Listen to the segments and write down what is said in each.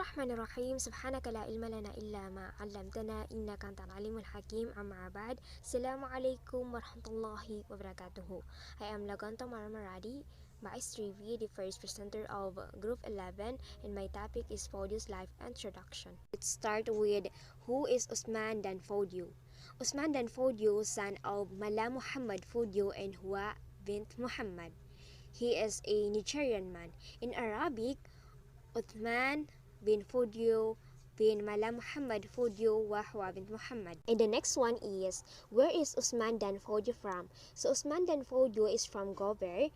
الرحمن الرحيم سبحانك لا علم لنا إلا ما علمتنا إنك أنت العليم الحكيم. أما بعد, Assalamu alaikum warahmatullahi wabarakatuh. I am Lagantao Marwah, Vice Trivia, the first presenter of Group 11, and my topic is FODIO'S life introduction. Let's start with who is Osman dan Fodio. Osman dan Fodio, son of Mala Muhammad Fodio and Hua bint Muhammad. He is a Nigerian man. In Arabic, Osman bin Fodio bin Mala Muhammad Fodio wa Hua bint Muhammad. And the next one is, where is Osman dan Fodio from? So Osman dan Fodio is from Gober.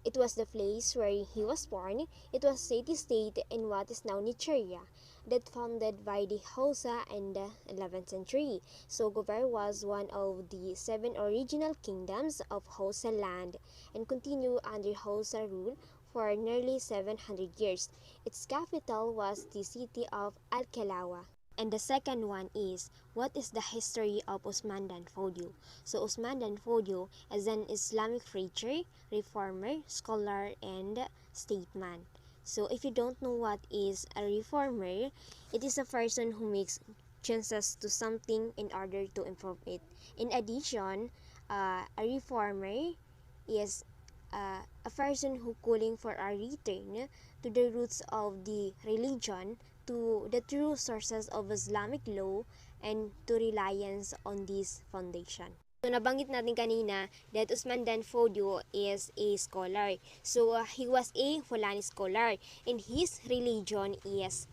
It was the place where he was born. It was city-state in what is now Nigeria, that founded by the Hausa in the 11th century. So Gober was one of the 7 original kingdoms of Hausa land and continued under Hausa rule for nearly 700 years. Its capital was the city of Al-Kalawa. And the second one is, what is the history of Osman dan Fodio? So Osman dan Fodio is an Islamic preacher, reformer, scholar, and statesman. So if you don't know what is a reformer, it is a person who makes changes to something in order to improve it. In addition, a reformer is a person who calling for a return to the roots of the religion, to the true sources of Islamic law, and to reliance on this foundation. So nabanggit natin kanina that Osman dan Fodio is a scholar. So he was a Fulani scholar, and his religion is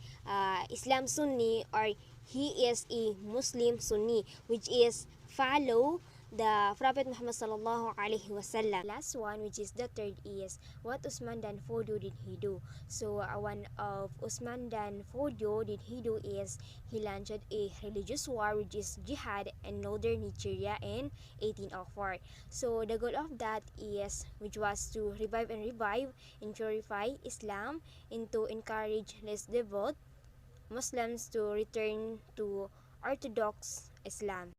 Islam Sunni, or he is a Muslim Sunni, which is follow the Prophet Muhammad sallallahu alaihi wasallam. Last one, which is the third, is what Osman dan Fodio did he do? So one of Osman dan Fodio did he do is he launched a religious war, which is jihad in northern Nigeria in 1804. So the goal of that is, which was to revive and purify Islam, and to encourage less devout Muslims to return to Orthodox Islam.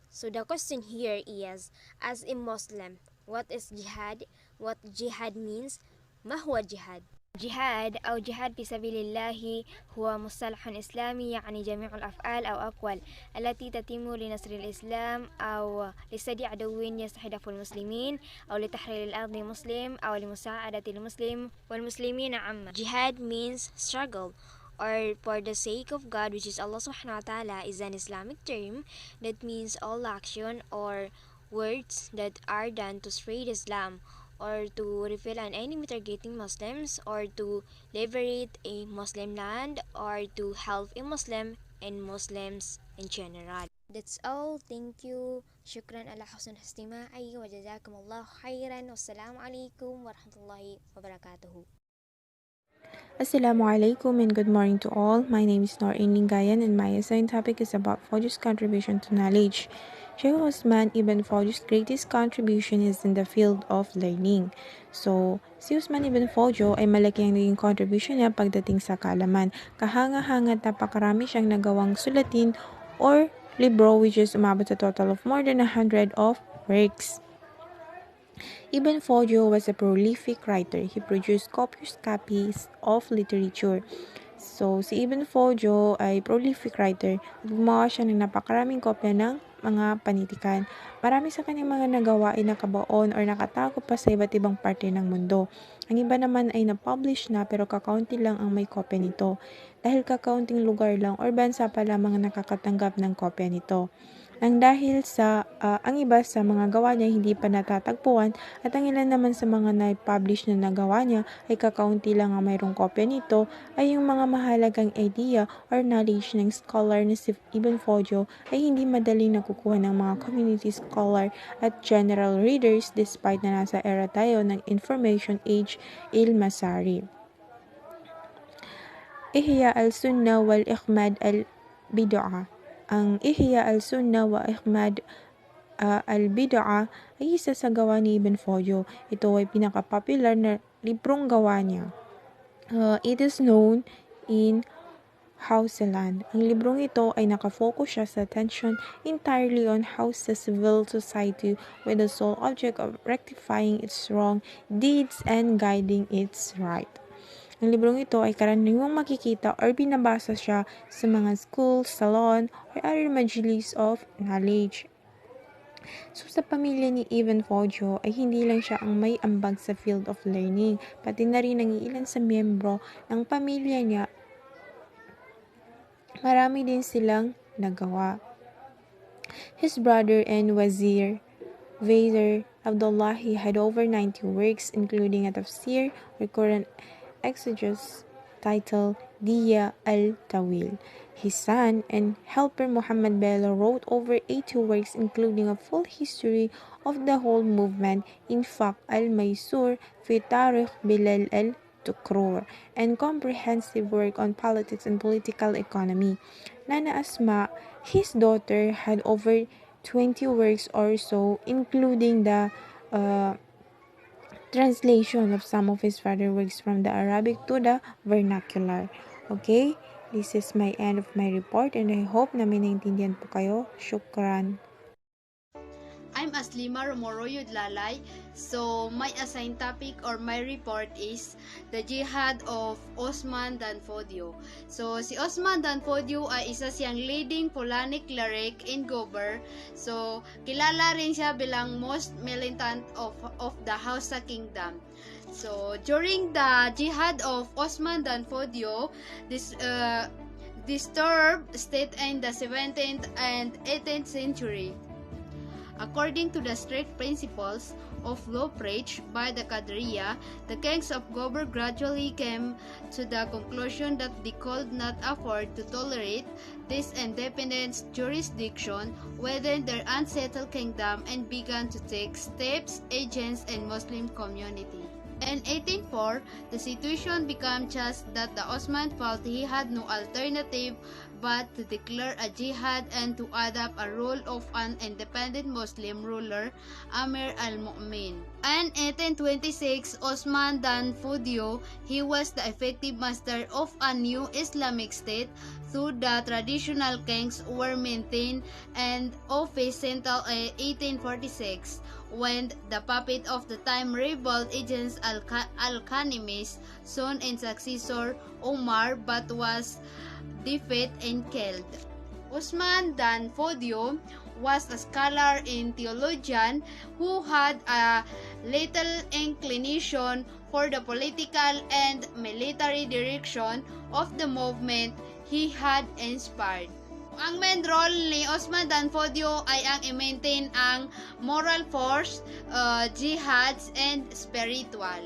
So the question here is, as a Muslim, what is jihad? What jihad means? ما هو جهاد؟ جهاد أو جهاد في سبيل الله هو مصطلح إسلامي يعني جميع الأفعال أو أقوال التي تتم لنصر الإسلام أو لصد عدو يستهدف المسلمين أو لتحرير الأرض مسلم أو لمساعدة المسلم والمسلمين عامة. Jihad means struggle or for the sake of God, which is Allah subhanahu wa ta'ala, is an Islamic term that means all action or words that are done to spread Islam, or to repel an enemy targeting Muslims, or to liberate a Muslim land, or to help a Muslim and Muslims in general. That's all. Thank you. Shukran ala husn istima'i wa jazakumullahu khairan. Wassalamu alaikum warahmatullahi wabarakatuh. Assalamu alaikum and good morning to all. My name is NHOR-AIN LINGGAYAN, and my assigned topic is about FODIO'S contribution to knowledge. Sheikh Osman ibn Fodio's greatest contribution is in the field of learning. So, si Osman ibn Fodio ay malaki ang naging contribution niya pagdating sa kaalaman. Kahanga-hanga't napakarami siyang nagawang sulatin or libro, which is umabot sa total of more than 100 of works. Ibn Fodio was a prolific writer. He produced copious copies of literature. So, si Ibn Fodio ay prolific writer. Gumawa siya ng napakaraming kopya ng mga panitikan. Marami sa kanyang mga nagawa ay nakabaon or nakatago pa sa iba't ibang parte ng mundo. Ang iba naman ay na-publish na, pero kakaunti lang ang may kopya nito. Dahil kakaunting lugar lang or bansa pa lamang ang nakakatanggap ng kopya nito. Nang dahil sa ang iba sa mga gawa niya hindi pa natatagpuan, at ang ilan naman sa mga na-publish na nagawa niya ay kakaunti lang ang mayroong kopya nito, ay yung mga mahalagang idea or knowledge ng scholar na si Ibn Fodio ay hindi madaling nakukuha ng mga community scholar at general readers, despite na nasa era tayo ng information age il-Masari. Ihya al-Sunnah wal-Ikhmad al-Bid'ah. Ang Ihya al-Sunnah wa Ikhmad al-Bid'ah ay isa sa gawa ni Ibn Fodio. Ito ay pinaka-popular na librong gawa niya. It is known in Hausaland. Ang librong ito ay nakafocus siya sa attention entirely on Hausa civil society, with the sole object of rectifying its wrong deeds and guiding its right. Ang librong ito ay karaniwang makikita or binabasa siya sa mga school, salon, or other majlis of knowledge. So, sa pamilya ni Evan Fodio ay hindi lang siya ang may ambag sa field of learning, pati na rin ang ilan sa miyembro ng pamilya niya. Marami din silang nagawa. His brother and Wazir, Wazir Abdullahi, had over 90 works, including a tafsir or Quran exegesis titled Diya al-Tawil. His son and helper Muhammad Bello wrote over 80 works, including a full history of the whole movement in Faq al-Maysur fi Tarikh Bilal al-Tukrur, and comprehensive work on politics and political economy. Nana Asma, his daughter, had over 20 works or so, including the translation of some of his father's works from the Arabic to the vernacular. Okay? This is my end of my report, and I hope na may naintindihan po kayo. Shukran. I'm ASLIMA LALAI. So my assigned topic or my report is the Jihad of Osman dan Fodio. So si Osman dan Fodio ay isa siyang leading Polanic cleric in Gober. So kilala rin siya bilang most militant of the Hausa Kingdom. So during the Jihad of Osman dan Fodio, disturbed state in the 17th and 18th century. According to the strict principles of law preached by the Qadriya, the kings of Gober gradually came to the conclusion that they could not afford to tolerate this independent jurisdiction within their unsettled kingdom and began to take steps against a Muslim community. In 1804, the situation became just that the Osman felt he had no alternative but to declare a jihad and to adopt a role of an independent Muslim ruler, Amir al-Mu'min. In 1826, Osman dan Fodio, he was the effective master of a new Islamic state through the traditional kings were maintained and office until 1846. When the puppet of the time rebelled against Al-Khanimis, son and successor Omar, but was defeated and killed. Osman dan Fodio was a scholar and theologian who had a little inclination for the political and military direction of the movement he had inspired. Ang main role ni Osman dan Fodio ay ang i-maintain ang moral force, jihads, and spiritual.